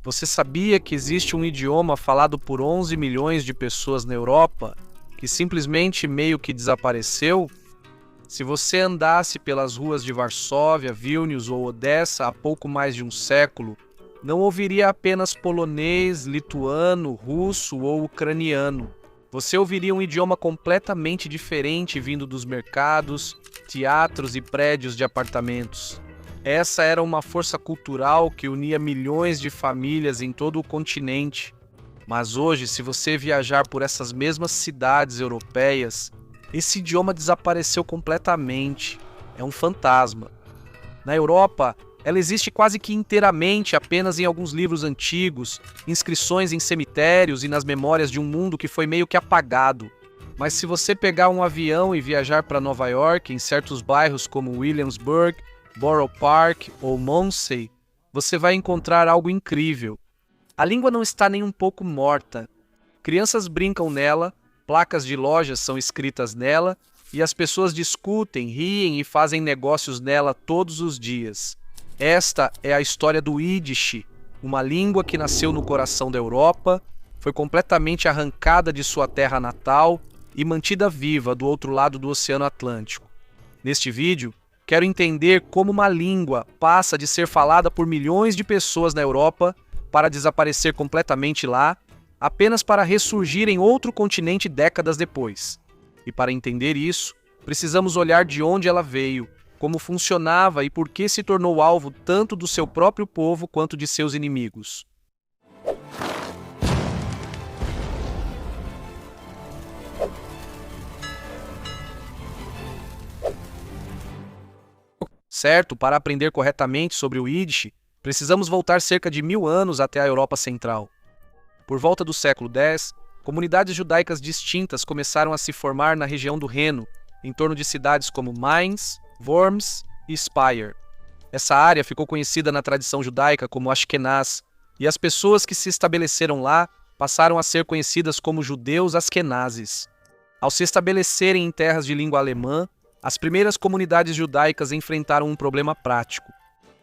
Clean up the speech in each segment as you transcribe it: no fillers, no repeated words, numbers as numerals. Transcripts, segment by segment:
Você sabia que existe um idioma falado por 11 milhões de pessoas na Europa que simplesmente meio que desapareceu? Se você andasse pelas ruas de Varsóvia, Vilnius ou Odessa há pouco mais de um século, não ouviria apenas polonês, lituano, russo ou ucraniano. Você ouviria um idioma completamente diferente vindo dos mercados, teatros e prédios de apartamentos. Essa era uma força cultural que unia milhões de famílias em todo o continente. Mas hoje, se você viajar por essas mesmas cidades europeias, esse idioma desapareceu completamente. É um fantasma. Na Europa, ela existe quase que inteiramente apenas em alguns livros antigos, inscrições em cemitérios e nas memórias de um mundo que foi meio que apagado. Mas se você pegar um avião e viajar para Nova York, em certos bairros como Williamsburg, Borough Park ou Monsey, você vai encontrar algo incrível. A língua não está nem um pouco morta. Crianças brincam nela, placas de lojas são escritas nela e as pessoas discutem, riem e fazem negócios nela todos os dias. Esta é a história do Yiddish, uma língua que nasceu no coração da Europa, foi completamente arrancada de sua terra natal e mantida viva do outro lado do Oceano Atlântico. Neste vídeo, quero entender como uma língua passa de ser falada por milhões de pessoas na Europa para desaparecer completamente lá, apenas para ressurgir em outro continente décadas depois. E para entender isso, precisamos olhar de onde ela veio, como funcionava e por que se tornou alvo tanto do seu próprio povo quanto de seus inimigos. Certo, para aprender corretamente sobre o Yiddish, precisamos voltar cerca de 1000 anos até a Europa Central. Por volta do século X, comunidades judaicas distintas começaram a se formar na região do Reno, em torno de cidades como Mainz, Worms e Speyer. Essa área ficou conhecida na tradição judaica como Ashkenaz, e as pessoas que se estabeleceram lá passaram a ser conhecidas como judeus askenazes. Ao se estabelecerem em terras de língua alemã, as primeiras comunidades judaicas enfrentaram um problema prático.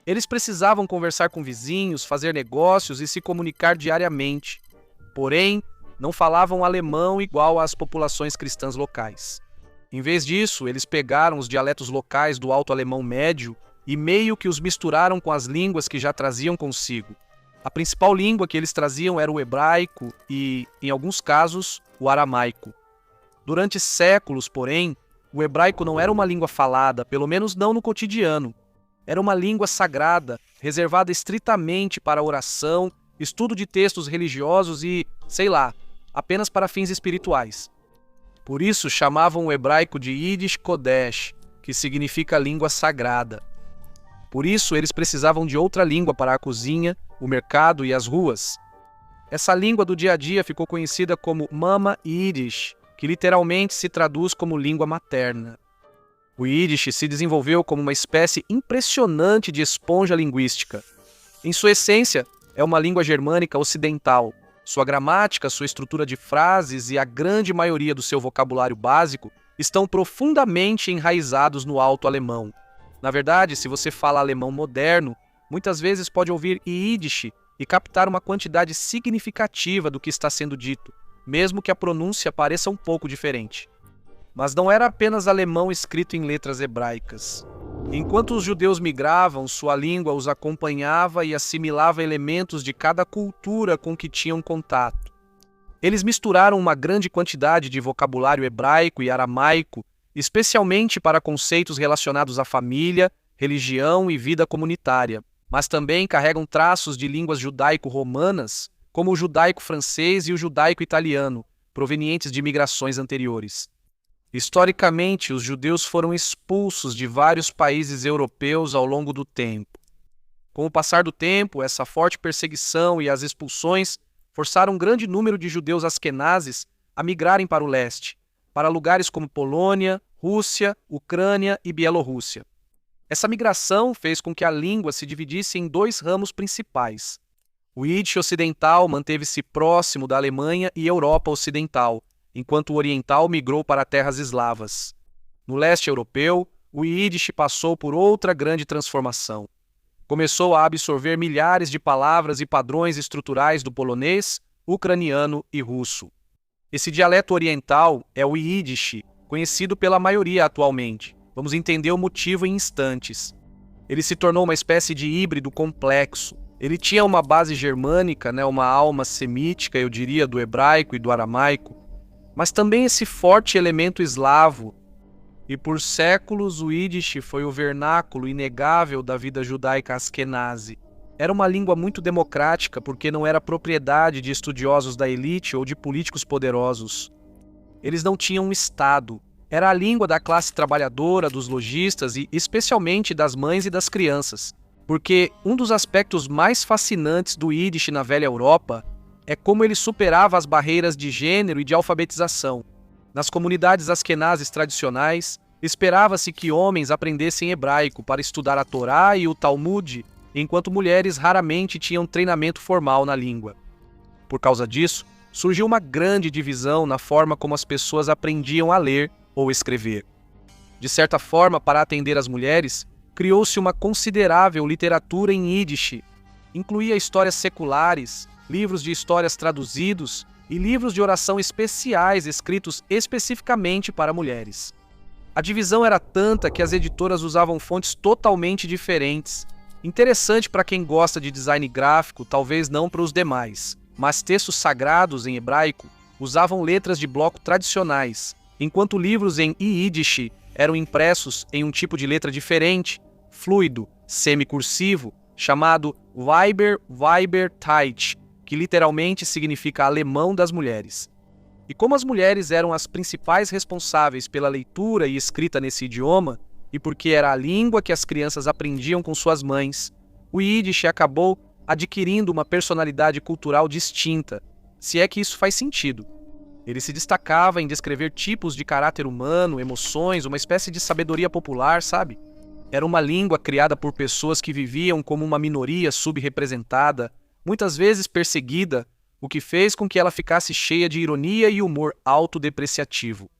Eles precisavam conversar com vizinhos, fazer negócios e se comunicar diariamente. Porém, não falavam alemão igual às populações cristãs locais. Em vez disso, eles pegaram os dialetos locais do alto alemão médio e meio que os misturaram com as línguas que já traziam consigo. A principal língua que eles traziam era o hebraico e, em alguns casos, o aramaico. Durante séculos, porém, o hebraico não era uma língua falada, pelo menos não no cotidiano. Era uma língua sagrada, reservada estritamente para oração, estudo de textos religiosos e, sei lá, apenas para fins espirituais. Por isso chamavam o hebraico de Yiddish Kodesh, que significa língua sagrada. Por isso eles precisavam de outra língua para a cozinha, o mercado e as ruas. Essa língua do dia a dia ficou conhecida como Mama Yiddish, que literalmente se traduz como língua materna. O Yiddish se desenvolveu como uma espécie impressionante de esponja linguística. Em sua essência, é uma língua germânica ocidental. Sua gramática, sua estrutura de frases e a grande maioria do seu vocabulário básico estão profundamente enraizados no alto alemão. Na verdade, se você fala alemão moderno, muitas vezes pode ouvir Yiddish e captar uma quantidade significativa do que está sendo dito, mesmo que a pronúncia pareça um pouco diferente. Mas não era apenas alemão escrito em letras hebraicas. Enquanto os judeus migravam, sua língua os acompanhava e assimilava elementos de cada cultura com que tinham contato. Eles misturaram uma grande quantidade de vocabulário hebraico e aramaico, especialmente para conceitos relacionados à família, religião e vida comunitária, mas também carregam traços de línguas judaico-romanas, como o judaico francês e o judaico italiano, provenientes de migrações anteriores. Historicamente, os judeus foram expulsos de vários países europeus ao longo do tempo. Com o passar do tempo, essa forte perseguição e as expulsões forçaram um grande número de judeus askenazes a migrarem para o leste, para lugares como Polônia, Rússia, Ucrânia e Bielorrússia. Essa migração fez com que a língua se dividisse em dois ramos principais. O Yiddish ocidental manteve-se próximo da Alemanha e Europa Ocidental, enquanto o oriental migrou para terras eslavas. No leste europeu, o Yiddish passou por outra grande transformação. começou a absorver milhares de palavras e padrões estruturais do polonês, ucraniano e russo. Esse dialeto oriental é o Yiddish, conhecido pela maioria atualmente. Vamos entender o motivo em instantes. Ele se tornou uma espécie de híbrido complexo. Ele tinha uma base germânica, uma alma semítica, eu diria, do hebraico e do aramaico, mas também esse forte elemento eslavo. E por séculos o Yiddish foi o vernáculo inegável da vida judaica askenazi. Era uma língua muito democrática porque não era propriedade de estudiosos da elite ou de políticos poderosos. Eles não tinham um Estado. Era a língua da classe trabalhadora, dos lojistas e especialmente das mães e das crianças. Porque um dos aspectos mais fascinantes do Yiddish na velha Europa é como ele superava as barreiras de gênero e de alfabetização. Nas comunidades askenazes tradicionais, esperava-se que homens aprendessem hebraico para estudar a Torá e o Talmud, enquanto mulheres raramente tinham treinamento formal na língua. Por causa disso, surgiu uma grande divisão na forma como as pessoas aprendiam a ler ou escrever. De certa forma, para atender as mulheres, criou-se uma considerável literatura em Yiddish. Incluía histórias seculares, livros de histórias traduzidos e livros de oração especiais escritos especificamente para mulheres. A divisão era tanta que as editoras usavam fontes totalmente diferentes. Interessante para quem gosta de design gráfico, talvez não para os demais, mas textos sagrados em hebraico usavam letras de bloco tradicionais, enquanto livros em Yiddish eram impressos em um tipo de letra diferente, fluido, semicursivo, chamado Weibertheit, que literalmente significa alemão das mulheres. E como as mulheres eram as principais responsáveis pela leitura e escrita nesse idioma, e porque era a língua que as crianças aprendiam com suas mães, o Yiddish acabou adquirindo uma personalidade cultural distinta, se é que isso faz sentido. Ele se destacava em descrever tipos de caráter humano, emoções, uma espécie de sabedoria popular, sabe? Era uma língua criada por pessoas que viviam como uma minoria subrepresentada, muitas vezes perseguida, o que fez com que ela ficasse cheia de ironia e humor autodepreciativo.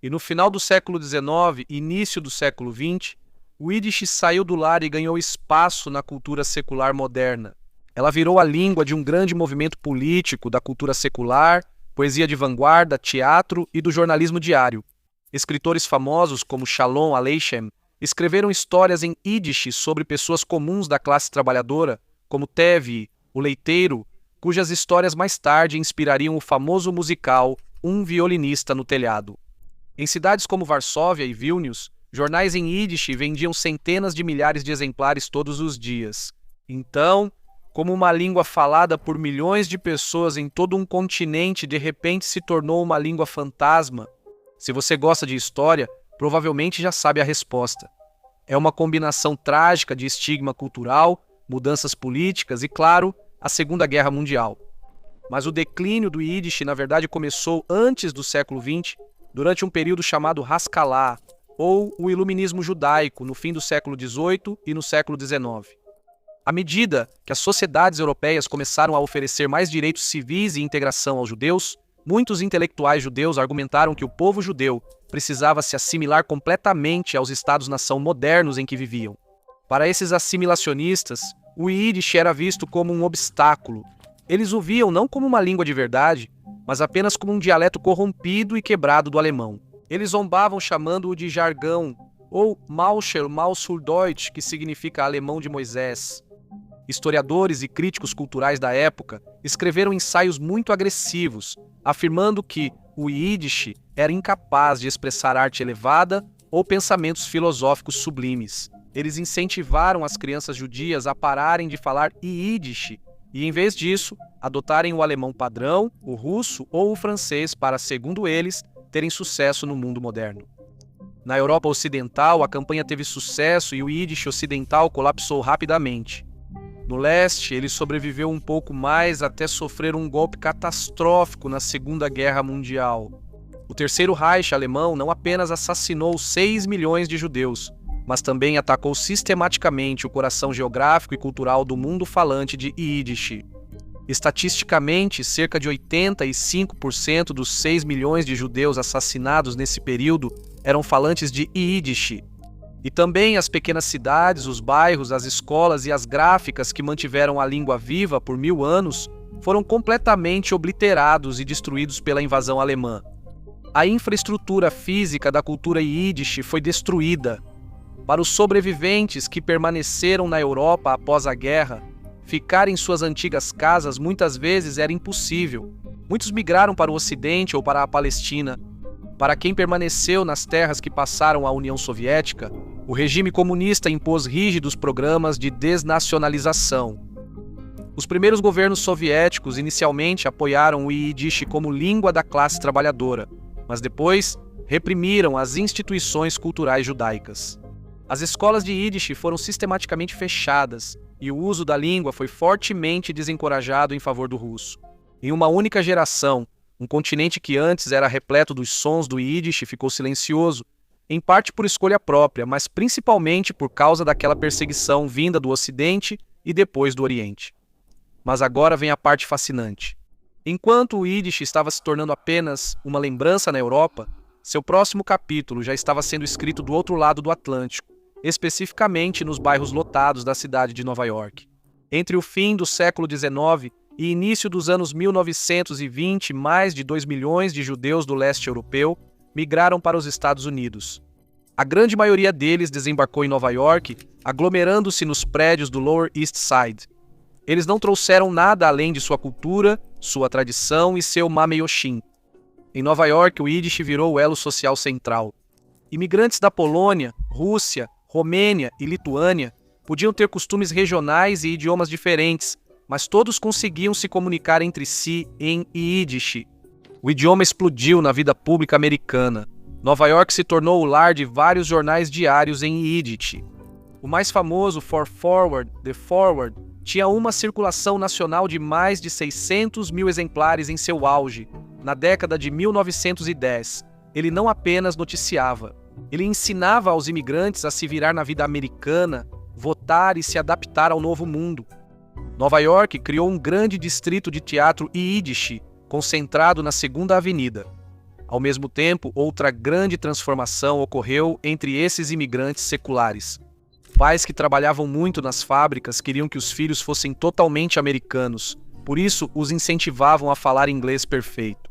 E no final do século XIX e início do século XX, o Yiddish saiu do lar e ganhou espaço na cultura secular moderna. Ela virou a língua de um grande movimento político da cultura secular, poesia de vanguarda, teatro e do jornalismo diário. Escritores famosos como Shalom Aleichem escreveram histórias em Yiddish sobre pessoas comuns da classe trabalhadora, como Tevi, o leiteiro, cujas histórias mais tarde inspirariam o famoso musical Um Violinista no Telhado. Em cidades como Varsóvia e Vilnius, jornais em Yiddish vendiam centenas de milhares de exemplares todos os dias. Então, como uma língua falada por milhões de pessoas em todo um continente de repente se tornou uma língua fantasma? Se você gosta de história, provavelmente já sabe a resposta. É uma combinação trágica de estigma cultural, mudanças políticas e, claro, a Segunda Guerra Mundial. Mas o declínio do Yiddish, na verdade, começou antes do século XX, durante um período chamado Haskalah, ou o Iluminismo judaico, no fim do século XVIII e no século XIX. À medida que as sociedades europeias começaram a oferecer mais direitos civis e integração aos judeus, muitos intelectuais judeus argumentaram que o povo judeu precisava se assimilar completamente aos estados-nação modernos em que viviam. Para esses assimilacionistas, o Yiddish era visto como um obstáculo. Eles o viam não como uma língua de verdade, mas apenas como um dialeto corrompido e quebrado do alemão. Eles zombavam chamando-o de jargão, ou Mauscheldeutsch, que significa alemão de Moisés. Historiadores e críticos culturais da época escreveram ensaios muito agressivos, afirmando que o Yiddish era incapaz de expressar arte elevada ou pensamentos filosóficos sublimes. Eles incentivaram as crianças judias a pararem de falar Yiddish e, em vez disso, adotarem o alemão padrão, o russo ou o francês para, segundo eles, terem sucesso no mundo moderno. Na Europa Ocidental, a campanha teve sucesso e o Yiddish ocidental colapsou rapidamente. No leste, ele sobreviveu um pouco mais até sofrer um golpe catastrófico na Segunda Guerra Mundial. O Terceiro Reich alemão não apenas assassinou 6 milhões de judeus, mas também atacou sistematicamente o coração geográfico e cultural do mundo falante de Yiddish. Estatisticamente, cerca de 85% dos 6 milhões de judeus assassinados nesse período eram falantes de Yiddish. E também as pequenas cidades, os bairros, as escolas e as gráficas que mantiveram a língua viva por 1000 anos foram completamente obliterados e destruídos pela invasão alemã. A infraestrutura física da cultura Yiddish foi destruída. Para os sobreviventes que permaneceram na Europa após a guerra, ficar em suas antigas casas muitas vezes era impossível. Muitos migraram para o Ocidente ou para a Palestina. Para quem permaneceu nas terras que passaram à União Soviética, o regime comunista impôs rígidos programas de desnacionalização. Os primeiros governos soviéticos inicialmente apoiaram o Yiddish como língua da classe trabalhadora, mas depois reprimiram as instituições culturais judaicas. As escolas de Yiddish foram sistematicamente fechadas e o uso da língua foi fortemente desencorajado em favor do russo. Em uma única geração, um continente que antes era repleto dos sons do Yiddish ficou silencioso, em parte por escolha própria, mas principalmente por causa daquela perseguição vinda do Ocidente e depois do Oriente. Mas agora vem a parte fascinante. Enquanto o Yiddish estava se tornando apenas uma lembrança na Europa, seu próximo capítulo já estava sendo escrito do outro lado do Atlântico, especificamente nos bairros lotados da cidade de Nova York. Entre o fim do século XIX e início dos anos 1920, mais de 2 milhões de judeus do leste europeu migraram para os Estados Unidos. A grande maioria deles desembarcou em Nova York, aglomerando-se nos prédios do Lower East Side. Eles não trouxeram nada além de sua cultura, sua tradição e seu mameyoshin. Em Nova York, o Yiddish virou o elo social central. Imigrantes da Polônia, Rússia, Romênia e Lituânia podiam ter costumes regionais e idiomas diferentes, mas todos conseguiam se comunicar entre si em Yiddish. O idioma explodiu na vida pública americana. Nova York se tornou o lar de vários jornais diários em Yiddish. O mais famoso, For Forward, The Forward, tinha uma circulação nacional de mais de 600 mil exemplares em seu auge, na década de 1910. Ele não apenas noticiava, ele ensinava aos imigrantes a se virar na vida americana, votar e se adaptar ao novo mundo. Nova York criou um grande distrito de teatro Yiddish, concentrado na 2ª Avenida. Ao mesmo tempo, outra grande transformação ocorreu entre esses imigrantes seculares. Pais que trabalhavam muito nas fábricas queriam que os filhos fossem totalmente americanos, por isso os incentivavam a falar inglês perfeito.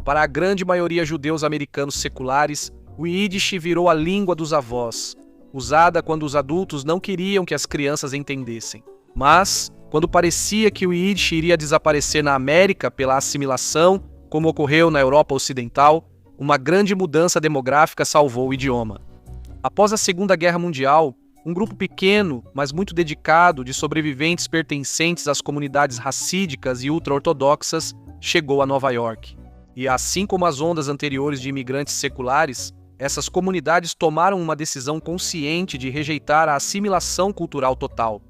Para a grande maioria judeus americanos seculares, o Yiddish virou a língua dos avós, usada quando os adultos não queriam que as crianças entendessem. Mas, quando parecia que o Yiddish iria desaparecer na América pela assimilação, como ocorreu na Europa Ocidental, uma grande mudança demográfica salvou o idioma. Após a Segunda Guerra Mundial, um grupo pequeno, mas muito dedicado, de sobreviventes pertencentes às comunidades racídicas e ultra-ortodoxas chegou a Nova York. E assim como as ondas anteriores de imigrantes seculares, essas comunidades tomaram uma decisão consciente de rejeitar a assimilação cultural total.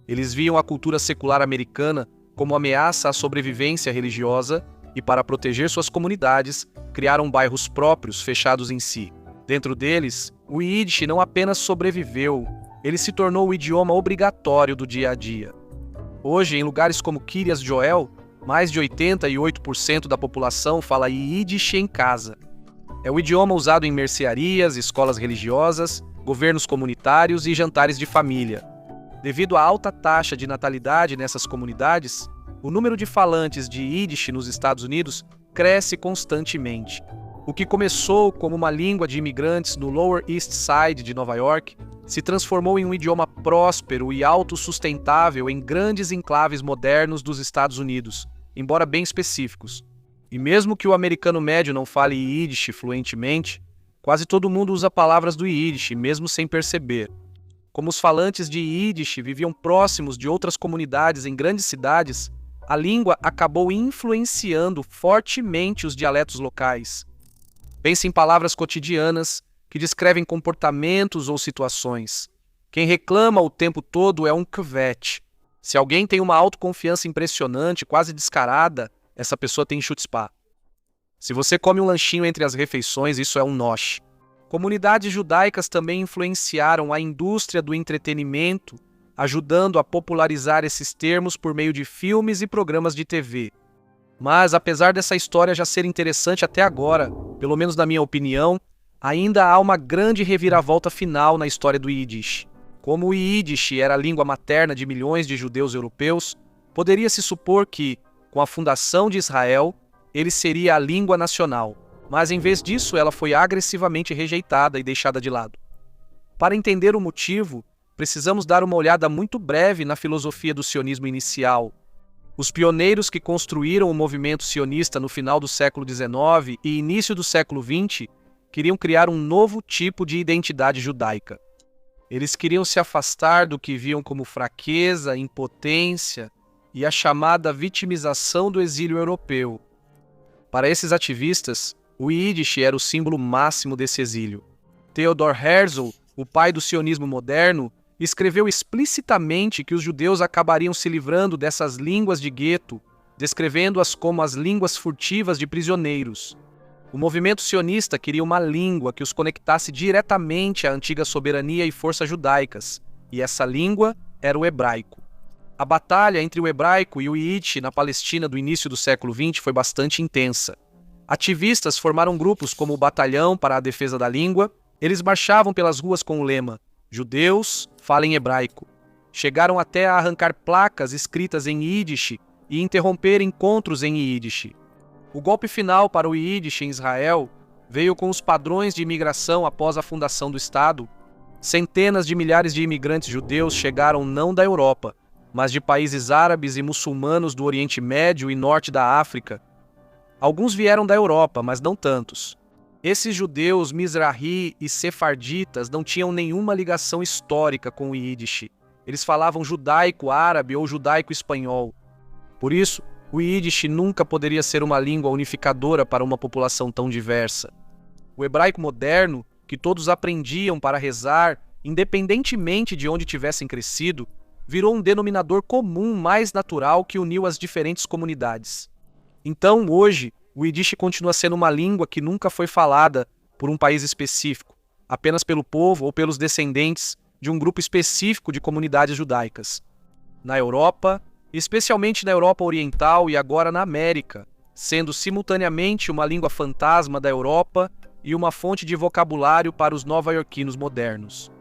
Eles viam a cultura secular americana como ameaça à sobrevivência religiosa e, para proteger suas comunidades, criaram bairros próprios fechados em si. Dentro deles, o Yiddish não apenas sobreviveu, ele se tornou o idioma obrigatório do dia a dia. Hoje, em lugares como Kiryas Joel, mais de 88% da população fala Yiddish em casa. É o idioma usado em mercearias, escolas religiosas, governos comunitários e jantares de família. Devido à alta taxa de natalidade nessas comunidades, o número de falantes de Yiddish nos Estados Unidos cresce constantemente. O que começou como uma língua de imigrantes no Lower East Side de Nova York se transformou em um idioma próspero e autossustentável em grandes enclaves modernos dos Estados Unidos, embora bem específicos. E mesmo que o americano médio não fale Yiddish fluentemente, quase todo mundo usa palavras do Yiddish, mesmo sem perceber. Como os falantes de Yiddish viviam próximos de outras comunidades em grandes cidades, a língua acabou influenciando fortemente os dialetos locais. Pense em palavras cotidianas que descrevem comportamentos ou situações. Quem reclama o tempo todo é um kvet. Se alguém tem uma autoconfiança impressionante, quase descarada, essa pessoa tem chutzpah. Se você come um lanchinho entre as refeições, isso é um nosh. Comunidades judaicas também influenciaram a indústria do entretenimento, ajudando a popularizar esses termos por meio de filmes e programas de TV. Mas, apesar dessa história já ser interessante até agora, pelo menos na minha opinião, Ainda há uma grande reviravolta final na história do Yiddish. Como o Yiddish era a língua materna de milhões de judeus europeus, poderia-se supor que, com a fundação de Israel, ele seria a língua nacional, mas em vez disso ela foi agressivamente rejeitada e deixada de lado. Para entender o motivo, precisamos dar uma olhada muito breve na filosofia do sionismo inicial. Os pioneiros que construíram o movimento sionista no final do século XIX e início do século XX queriam criar um novo tipo de identidade judaica. Eles queriam se afastar do que viam como fraqueza, impotência e a chamada vitimização do exílio europeu. Para esses ativistas, o Yiddish era o símbolo máximo desse exílio. Theodor Herzl, o pai do sionismo moderno, escreveu explicitamente que os judeus acabariam se livrando dessas línguas de gueto, descrevendo-as como as línguas furtivas de prisioneiros. O movimento sionista queria uma língua que os conectasse diretamente à antiga soberania e forças judaicas, e essa língua era o hebraico. A batalha entre o hebraico e o Yiddish na Palestina do início do século XX foi bastante intensa. Ativistas formaram grupos como o Batalhão para a Defesa da Língua. Eles marchavam pelas ruas com o lema "Judeus, falem hebraico". Chegaram até a arrancar placas escritas em Yiddish e interromper encontros em Yiddish. O golpe final para o Yiddish em Israel veio com os padrões de imigração após a fundação do Estado. Centenas de milhares de imigrantes judeus chegaram não da Europa, mas de países árabes e muçulmanos do Oriente Médio e norte da África. Alguns vieram da Europa, mas não tantos. Esses judeus Mizrahi e sefarditas não tinham nenhuma ligação histórica com o Yiddish. Eles falavam judaico árabe ou judaico espanhol. Por isso, o Yiddish nunca poderia ser uma língua unificadora para uma população tão diversa. O hebraico moderno, que todos aprendiam para rezar, independentemente de onde tivessem crescido, virou um denominador comum mais natural que uniu as diferentes comunidades. Então, hoje, o Yiddish continua sendo uma língua que nunca foi falada por um país específico, apenas pelo povo ou pelos descendentes de um grupo específico de comunidades judaicas. Na Europa, especialmente na Europa Oriental e agora na América, sendo simultaneamente uma língua fantasma da Europa e uma fonte de vocabulário para os nova-iorquinos modernos.